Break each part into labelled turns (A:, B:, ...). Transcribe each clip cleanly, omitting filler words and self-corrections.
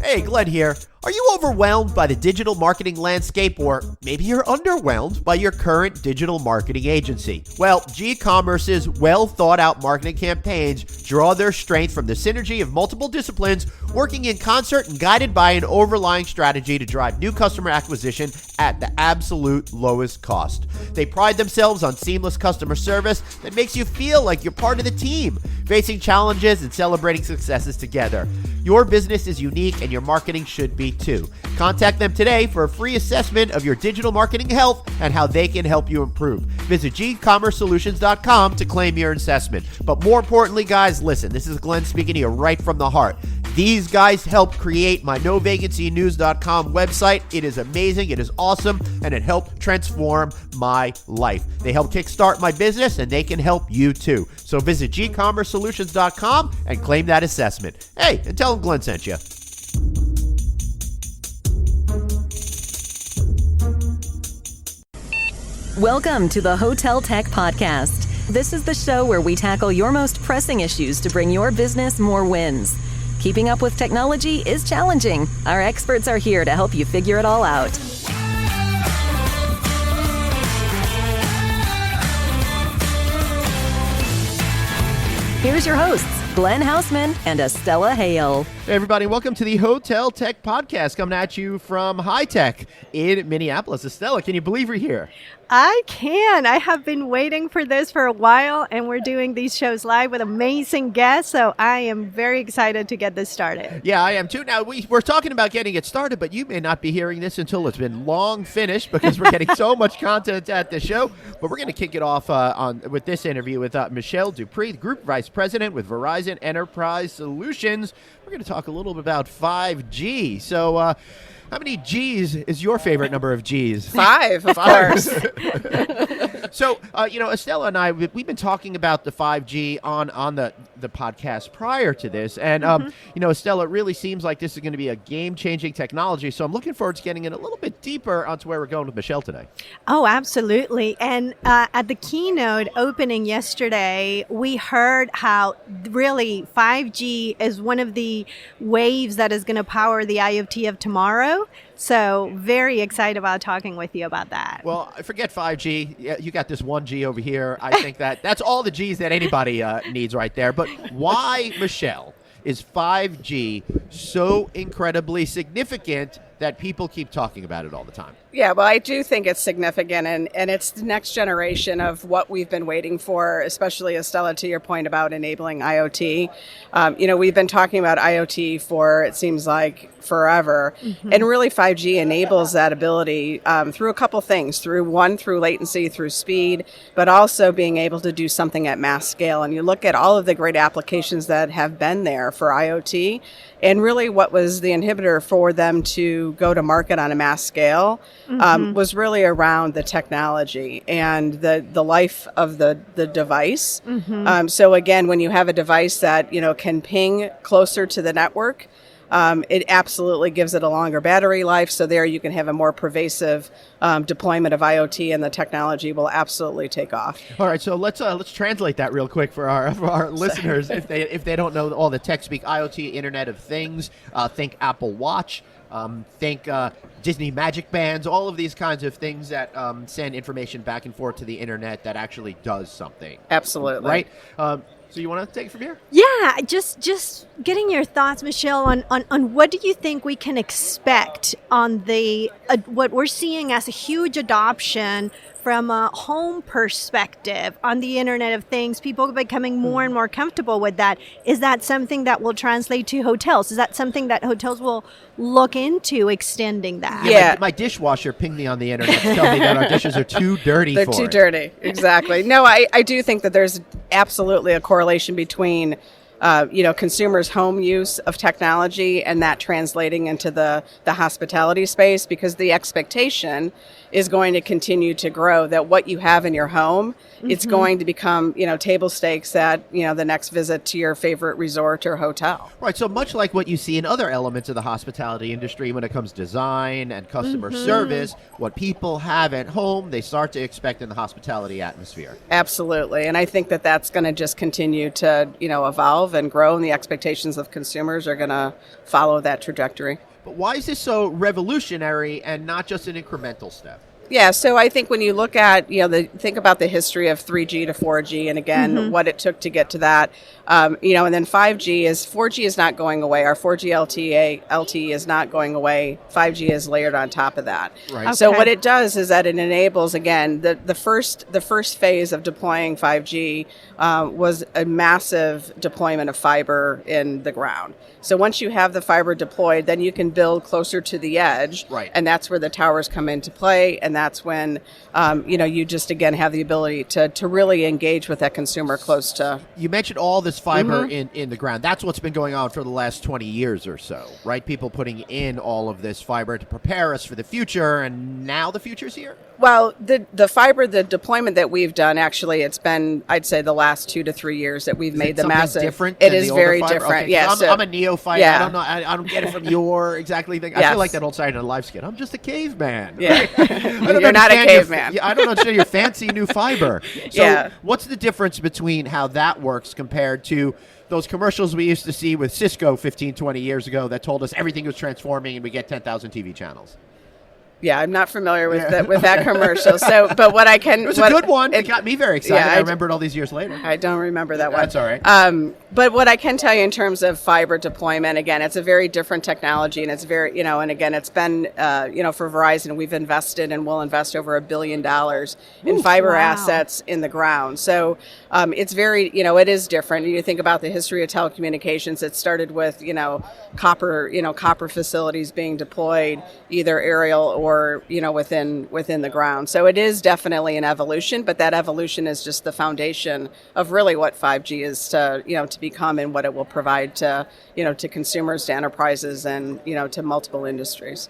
A: Hey, Glenn here. Are you overwhelmed by the digital marketing landscape, or maybe you're underwhelmed by your current digital marketing agency? Well, G-Commerce's well-thought-out marketing campaigns draw their strength from the synergy of multiple disciplines working in concert and guided by an overlying strategy to drive new customer acquisition at the absolute lowest cost. They pride themselves on seamless customer service that makes you feel like you're part of the team, facing challenges and celebrating successes together. Your business is unique and your marketing should be too. Contact them today for a free assessment of your digital marketing health and how they can help you improve. Visit gcommercesolutions.com to claim your assessment. But more importantly, guys, listen, this is Glenn speaking to you right from the heart. These guys helped create my NoVacancyNews.com website. It is amazing, it is awesome, and it helped transform my life. They helped kickstart my business, and they can help you too. So visit gcommercesolutions.com and claim that assessment. Hey, and tell them Glenn sent you.
B: Welcome to the Hotel Tech Podcast. This is the show where we tackle your most pressing issues to bring your business more wins. Keeping up with technology is challenging. Our experts are here to help you figure it all out. Here's your hosts, Glenn Hausman and Estella Hale.
A: Hey everybody, welcome to the Hotel Tech Podcast, coming at you from High Tech in Minneapolis. Estella, can you believe we're here?
C: I can. I have been waiting for this for a while, and we're doing these shows live with amazing guests, so I am very excited to get this started.
A: Yeah, I am too. Now, we're talking about getting it started, but you may not be hearing this until it's been long finished because we're getting so much content at the show. But we're going to kick it off with this interview with Michelle Dupree, the Group Vice President with Verizon Enterprise Solutions. We're going to talk a little bit about 5G. So, how many G's is your favorite number of G's?
D: 5, of course.
A: So, Estella and I, we've been talking about the 5G on the podcast prior to this. And, Estella, it really seems like this is going to be a game-changing technology. So I'm looking forward to getting in a little bit deeper onto where we're going with Michelle today.
C: Oh, absolutely. And at the keynote opening yesterday, we heard how really 5G is one of the waves that is going to power the IoT of tomorrow. So very excited about talking with you about that.
A: Well, forget 5G. You got this 1G over here. I think that's all the G's that anybody needs right there. But why, Michelle, is 5G so incredibly significant that people keep talking about it all the time?
D: Yeah, well, I do think it's significant, and it's the next generation of what we've been waiting for, especially, Estella, to your point about enabling IoT. We've been talking about IoT for, it seems like, forever. Mm-hmm. And really 5G enables that ability through a couple things, through latency, through speed, but also being able to do something at mass scale. And you look at all of the great applications that have been there for IoT, and really what was the inhibitor for them to go to market on a mass scale was really around the technology and the life of the device. Mm-hmm. So again, when you have a device that, can ping closer to the network, it absolutely gives it a longer battery life. So there you can have a more pervasive deployment of IoT, and the technology will absolutely take off.
A: All right, so let's translate that real quick for our listeners if they don't know all the tech speak. IoT, Internet of Things. Think Apple Watch. Think Disney Magic Bands. All of these kinds of things that send information back and forth to the internet that actually does something.
D: Absolutely.
A: Right. So you want to take it from here?
C: Yeah, just getting your thoughts, Michelle, on what do you think we can expect on the what we're seeing as a huge adoption from a home perspective on the Internet of Things, people becoming more and more comfortable with that. Is that something that will translate to hotels? Is that something that hotels will look into extending that?
D: Yeah.
A: My dishwasher pinged me on the internet to tell me that our dishes are too dirty
D: They're too dirty. Exactly. No, I do think that there's absolutely a correlation between consumers' home use of technology and that translating into the hospitality space, because the expectation is going to continue to grow, that what you have in your home, it's going to become, table stakes at, the next visit to your favorite resort or hotel.
A: Right, so much like what you see in other elements of the hospitality industry when it comes to design and customer service, what people have at home, they start to expect in the hospitality atmosphere.
D: Absolutely. And I think that that's going to just continue to, evolve and grow, and the expectations of consumers are going to follow that trajectory.
A: But why is this so revolutionary and not just an incremental step?
D: Yeah, so I think when you look at, think about the history of 3G to 4G, and again, what it took to get to that, and then 4G is not going away. Our 4G LTE is not going away. 5G is layered on top of that.
A: Right. Okay.
D: So what it does is that it enables, again, the first phase of deploying 5G was a massive deployment of fiber in the ground. So once you have the fiber deployed, then you can build closer to the edge,
A: right.
D: And that's where the towers come into play, and that's when you just again have the ability to really engage with that consumer close to.
A: You mentioned all this fiber in the ground. That's what's been going on for the last 20 years or so, right? People putting in all of this fiber to prepare us for the future, and now the future's here?
D: Well, the fiber, the deployment that we've done, actually, it's been, I'd say, the last 2 to 3 years that we've made the massive.
A: Different
D: it is very
A: fiber?
D: different.
A: Okay,
D: Yeah,
A: I'm a neophyte.
D: Yeah.
A: I don't know. I don't get it from your exactly thing. I
D: Yes.
A: feel like that old Saturday Night Live skit. I'm just a caveman.
D: Yeah.
A: Right?
D: You're not a caveman.
A: I don't understand your fancy new fiber. So
D: Yeah.
A: what's the difference between how that works compared to those commercials we used to see with Cisco 15, 20 years ago that told us everything was transforming and we get 10,000 TV channels?
D: Yeah, I'm not familiar with that commercial. So, but what I can,
A: It was a good one. It got me very excited.
D: Yeah,
A: I remember it all these years later.
D: I don't remember that one.
A: That's all right.
D: But what I can tell you in terms of fiber deployment, again, it's a very different technology, and it's very, and again, it's been, for Verizon, we've invested and will invest over $1 billion in fiber assets in the ground. So it's very, it is different. You think about the history of telecommunications. It started with, copper facilities being deployed, either aerial or within the ground. So it is definitely an evolution, but that evolution is just the foundation of really what 5G is to become and what it will provide to consumers, to enterprises, and to multiple industries.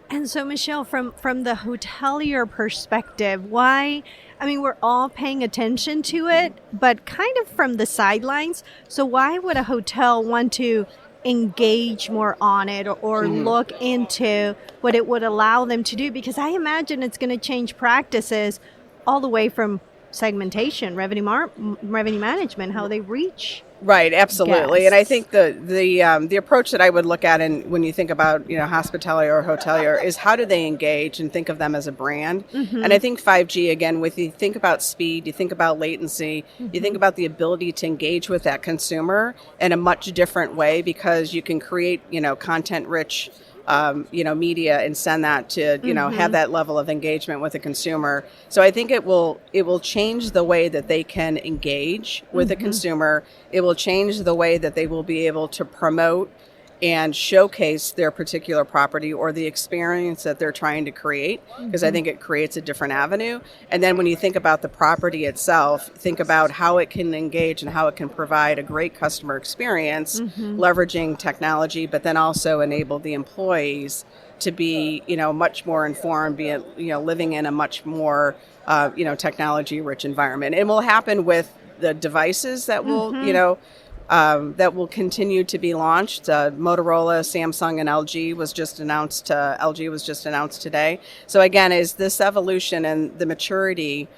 C: And so, Michelle, from the hotelier perspective, we're all paying attention to it, but kind of from the sidelines. So why would a hotel want to engage more on it or look into what it would allow them to do? Because I imagine it's going to change practices all the way from segmentation, revenue management, how they reach.
D: Right, absolutely.
C: guests.
D: And I think the approach that I would look at, and when you think about hospitality or hotelier, is how do they engage and think of them as a brand. And I think 5G, again, you think about speed, you think about latency, you think about the ability to engage with that consumer in a much different way, because you can create content rich media and send that to, have that level of engagement with a consumer. So I think it will change the way that they can engage with a consumer. It will change the way that they will be able to promote and showcase their particular property or the experience that they're trying to create, because I think it creates a different avenue. And then when you think about the property itself, think about how it can engage and how it can provide a great customer experience, leveraging technology, but then also enable the employees to be, much more informed, living in a much more, technology-rich environment. It will happen with the devices that will, that will continue to be launched. Motorola, Samsung, and LG was just announced. LG was just announced today. So again, is this evolution and the maturity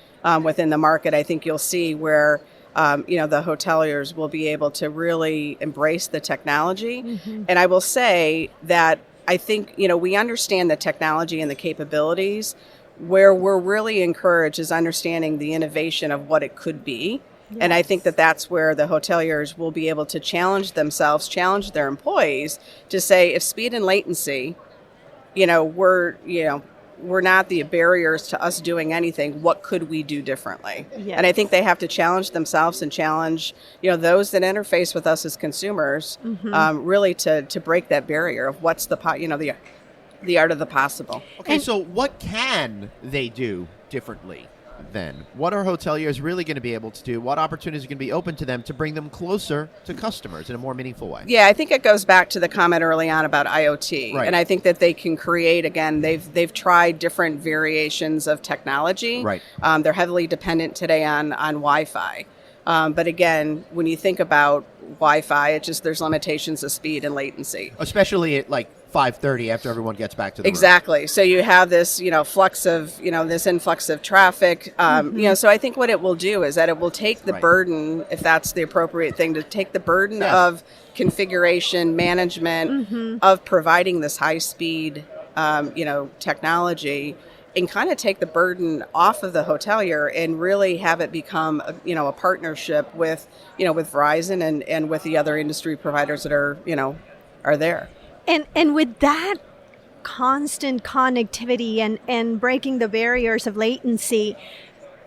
D: within the market? I think you'll see where the hoteliers will be able to really embrace the technology. And I will say that I think we understand the technology and the capabilities. Where we're really encouraged is understanding the innovation of what it could be. Yes. And I think that that's where the hoteliers will be able to challenge themselves, challenge their employees to say, if speed and latency, we're not the barriers to us doing anything, what could we do differently? Yes. And I think they have to challenge themselves and challenge, those that interface with us as consumers, really to break that barrier of what's the art of the possible.
A: Okay, so what can they do differently? then? What are hoteliers really going to be able to do? What opportunities are going to be open to them to bring them closer to customers in a more meaningful way?
D: Yeah, I think it goes back to the comment early on about IoT.
A: Right.
D: And I think that they can create, again, they've tried different variations of technology.
A: Right.
D: They're heavily dependent today on Wi-Fi. But again, when you think about Wi-Fi, there's limitations of speed and latency.
A: Especially at like 5:30 after everyone gets back to the room.
D: Exactly. So you have this, this influx of traffic. So I think what it will do is that it will take the
A: Right.
D: burden, if that's the appropriate thing, to take the burden
A: Yes.
D: of configuration management of providing this high speed, technology, and kind of take the burden off of the hotelier and really have it become, a partnership with Verizon and with the other industry providers that are there.
C: And with that constant connectivity and breaking the barriers of latency,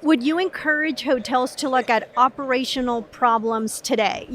C: would you encourage hotels to look at operational problems today?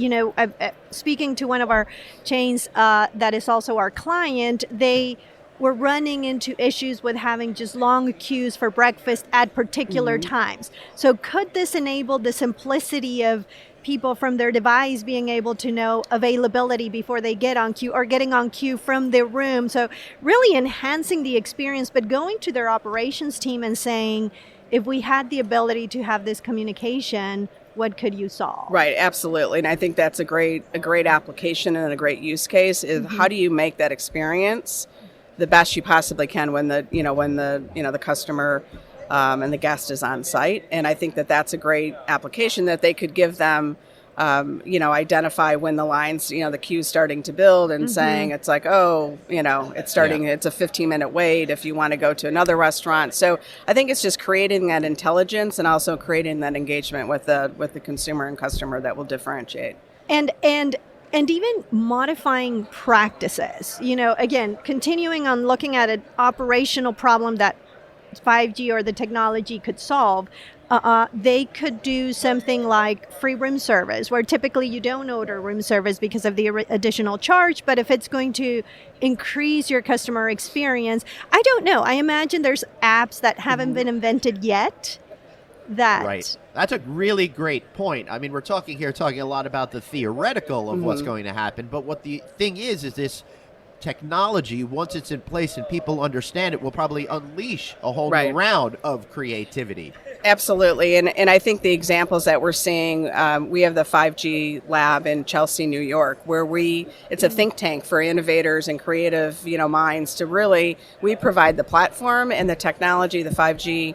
C: Speaking to one of our chains that is also our client, they were running into issues with having just long queues for breakfast at particular times. So could this enable the simplicity of people from their device being able to know availability before they get on queue or getting on queue from their room? So really enhancing the experience, but going to their operations team and saying, if we had the ability to have this communication, what could you solve?
D: Right, absolutely. And I think that's a great application and a great use case is how do you make that experience the best you possibly can when the customer and the guest is on site. And I think that that's a great application that they could give them, identify when the lines, the queue's starting to build and saying it's like, it's starting, it's a 15-minute wait if you want to go to another restaurant. So I think it's just creating that intelligence and also creating that engagement with the consumer and customer that will differentiate.
C: And even modifying practices, again, continuing on looking at an operational problem that 5G or the technology could solve, they could do something like free room service, where typically you don't order room service because of the additional charge. But if it's going to increase your customer experience, I don't know. I imagine there's apps that haven't been invented yet.
A: Right. That's a really great point. I mean, we're talking a lot about the theoretical of what's going to happen, but what the thing is this technology, once it's in place and people understand it, will probably unleash a whole new round of creativity.
D: Absolutely. And I think the examples that we're seeing, we have the 5G lab in Chelsea, New York, where it's a think tank for innovators and creative, minds to really, we provide the platform and the technology, the 5G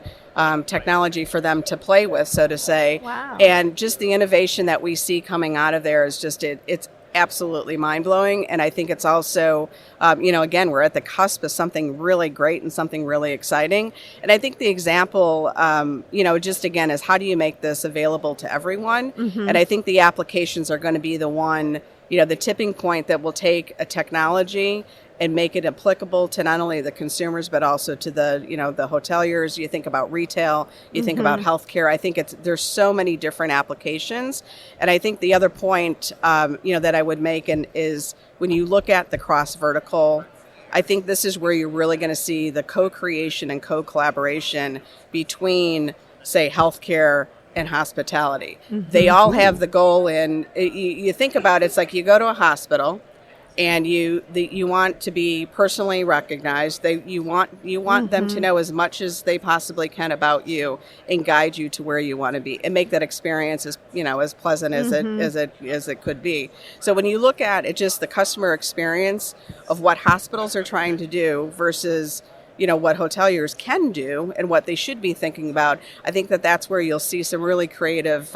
D: technology for them to play with, so to say.
C: Wow.
D: And just the innovation that we see coming out of there is just, it's absolutely mind-blowing. And I think it's also, again, we're at the cusp of something really great and something really exciting. And I think the example, just again, is how do you make this available to everyone? And I think the applications are going to be the one, the tipping point that will take a technology and make it applicable to not only the consumers, but also to the hoteliers. You think about retail, you think about healthcare. I think there's so many different applications. And I think the other point, that I would make is when you look at the cross-vertical, I think this is where you're really going to see the co-creation and co-collaboration between, say, healthcare and hospitality. They all have the goal in, you think about it, it's like you go to a hospital, and you want to be personally recognized. You want them to know as much as they possibly can about you and guide you to where you want to be and make that experience as as pleasant as it could be. So when you look at it, just the customer experience of what hospitals are trying to do versus what hoteliers can do and what they should be thinking about, I think that's where you'll see some really creative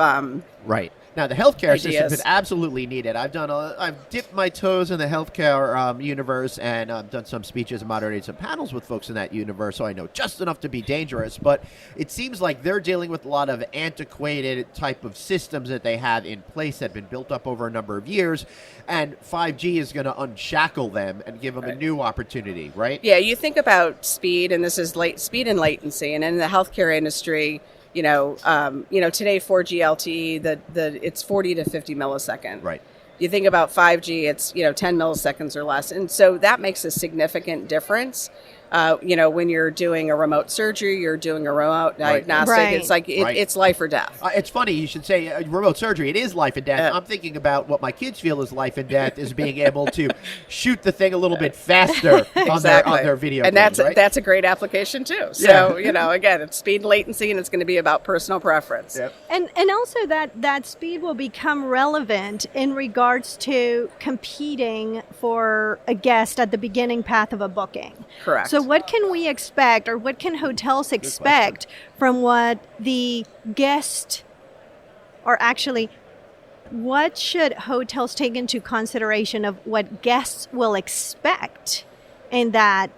A: right. Now, the healthcare
D: ideas.
A: system is absolutely needed. I've dipped my toes in the healthcare universe and done some speeches and moderated some panels with folks in that universe, so I know just enough to be dangerous. But it seems like they're dealing with a lot of antiquated type of systems that they have in place that have been built up over a number of years, and 5G is going to unshackle them and give them a new opportunity, right?
D: Yeah, you think about speed, and this is speed and latency, and in the healthcare industry, today 4G LTE, it's 40 to 50 milliseconds.
A: Right.
D: You think about 5G, it's 10 milliseconds or less, and so that makes a significant difference. When you're doing a remote surgery, you're doing a remote diagnostic.
C: Right.
D: It's like it's life or death.
A: It's funny you should say remote surgery. It is life and death. I'm thinking about what my kids feel is life and death is being able to shoot the thing a little bit faster on their video.
D: And
A: games, right?
D: that's a great application too. So again, it's speed and latency, and it's going to be about personal preference.
A: Yep.
C: And also that speed will become relevant in regards to competing for a guest at the beginning path of a booking.
D: Correct.
C: So what can we expect, or what can hotels expect from what the guest, or actually, what should hotels take into consideration of what guests will expect in that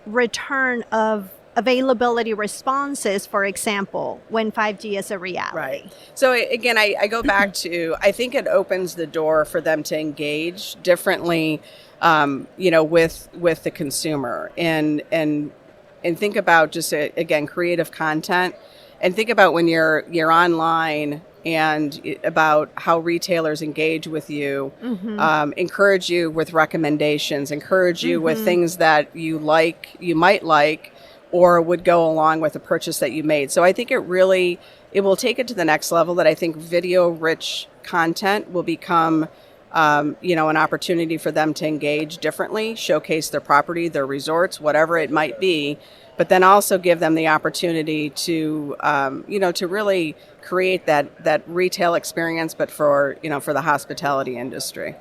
C: return of availability responses, for example, when 5G is a reality?
D: Right. So again, I go back to, I think it opens the door for them to engage differently, with the consumer and think about just again creative content, and think about when you're online and about how retailers engage with you, encourage you with recommendations, encourage you with things that you might like, or would go along with a purchase that you made. So I think it will take it to the next level, that I think video-rich content will become, an opportunity for them to engage differently, showcase their property, their resorts, whatever it might be, but then also give them the opportunity to, to really create that retail experience, but for the hospitality industry,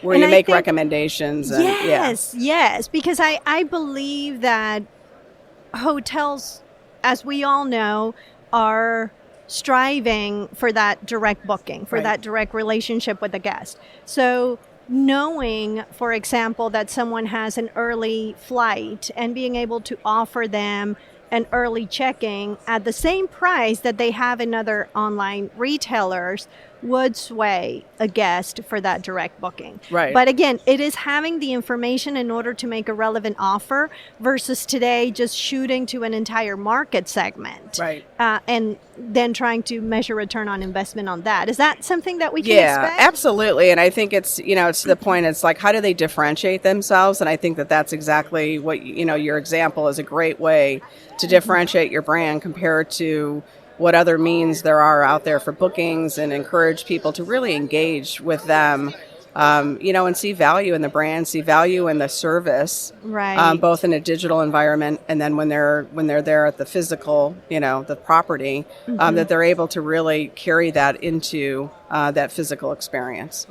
D: where
C: And
D: you
C: I
D: make
C: think-
D: recommendations. And,
C: Yes, because I believe that hotels, as we all know, are striving for that direct booking, for
D: Right.
C: that direct relationship with the guest. So knowing, for example, that someone has an early flight and being able to offer them an early checking at the same price that they have in other online retailers would sway a guest for that direct booking.
D: Right.
C: But again, it is having the information in order to make a relevant offer versus today just shooting to an entire market segment.
D: Right.
C: And then trying to measure return on investment on that. Is that something that we can
D: Yeah,
C: expect?
D: absolutely. And I think it's, it's to the point, it's like, how do they differentiate themselves? And I think that's exactly what, your example is a great way to differentiate your brand compared to what other means there are out there for bookings, and encourage people to really engage with them, and see value in the brand, see value in the service,
C: Right.
D: both in a digital environment and then when they're there at the physical, the property, that they're able to really carry that into that physical experience.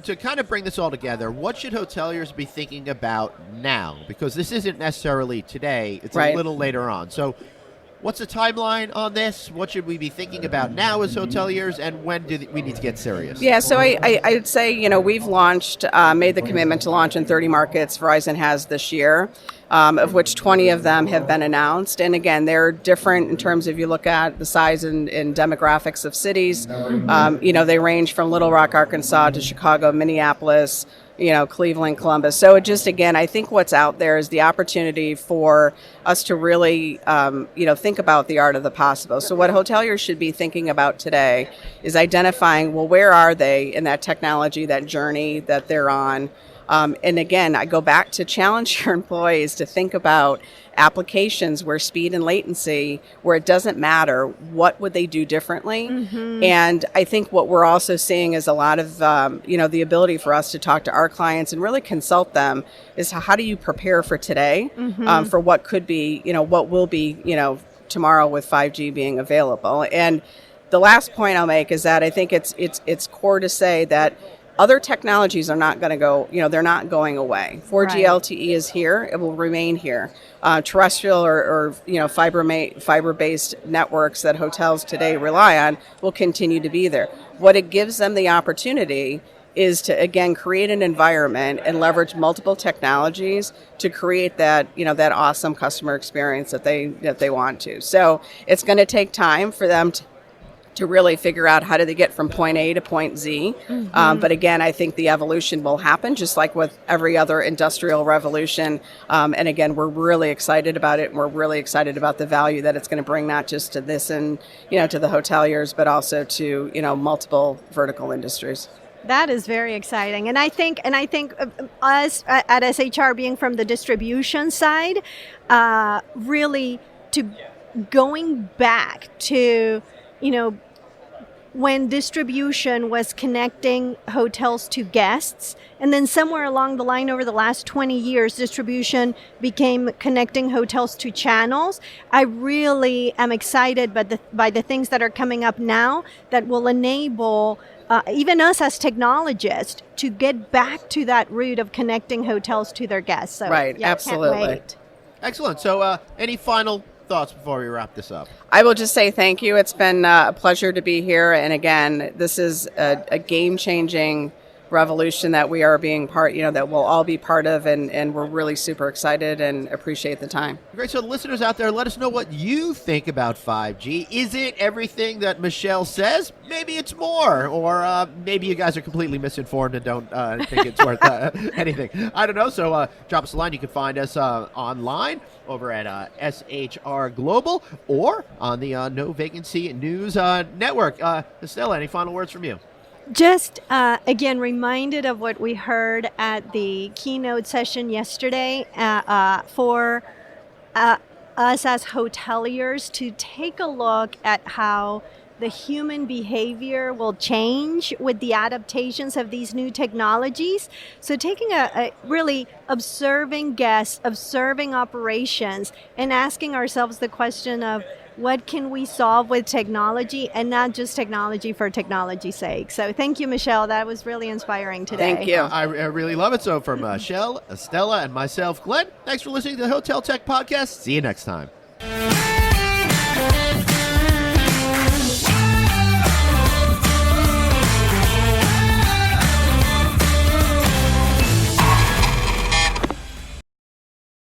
A: To kind of bring this all together, what should hoteliers be thinking about now? Because this isn't necessarily today; it's
D: Right.
A: a little later on. So, what's the timeline on this? What should we be thinking about now as hoteliers, and when do we need to get serious?
D: Yeah, so I'd say, we've launched, made the commitment to launch in 30 markets, Verizon has this year, of which 20 of them have been announced. And again, they're different in terms of, you look at the size and demographics of cities. They range from Little Rock, Arkansas to Chicago, Minneapolis, Cleveland, Columbus. So it just, again, I think what's out there is the opportunity for us to really, think about the art of the possible. So what hoteliers should be thinking about today is identifying, well, where are they in that technology, that journey that they're on? And again, I go back to challenge your employees to think about applications where speed and latency, where it doesn't matter, what would they do differently? And I think what we're also seeing is a lot of, the ability for us to talk to our clients and really consult them is how do you prepare for today, for what could be, what will be, tomorrow with 5G being available. And the last point I'll make is that I think it's core to say that other technologies are not going to go, they're not going away. 4G
C: Right.
D: LTE is here. It will remain here. Terrestrial or fiber-based networks that hotels today rely on will continue to be there. What it gives them the opportunity is to, again, create an environment and leverage multiple technologies to create that, that awesome customer experience that they want to. So it's going to take time for them to really figure out how do they get from point A to point Z. But again, I think the evolution will happen just like with every other industrial revolution. And again, we're really excited about it. And we're really excited about the value that it's going to bring, not just to this and, to the hoteliers, but also to, multiple vertical industries.
C: That is very exciting, and I think us at SHR, being from the distribution side, really to going back to, when distribution was connecting hotels to guests, and then somewhere along the line over the last 20 years, distribution became connecting hotels to channels. I really am excited by the things that are coming up now that will enable even us as technologists to get back to that route of connecting hotels to their guests. So,
D: Right,
C: yeah,
D: absolutely.
C: Can't wait.
A: Excellent. So any final thoughts before we wrap this up?
D: I will just say thank you. It's been a pleasure to be here. And again, this is a game-changing revolution that we are being part, that we'll all be part of. And we're really super excited and appreciate the time.
A: Great. So the listeners out there, let us know what you think about 5G. Is it everything that Michelle says? Maybe it's more. Or maybe you guys are completely misinformed and don't think it's worth anything. I don't know. So drop us a line. You can find us online over at SHR Global or on the No Vacancy News Network. Estella, any final words from you?
C: Just again, reminded of what we heard at the keynote session yesterday for us as hoteliers to take a look at how the human behavior will change with the adaptations of these new technologies. So taking a really observing guests, observing operations, and asking ourselves the question of, what can we solve with technology, and not just technology for technology's sake? So thank you, Michelle. That was really inspiring today.
D: Thank you.
A: I really love it. So from Shell, Estella, and myself, Glenn, thanks for listening to the Hotel Tech Podcast. See you next time.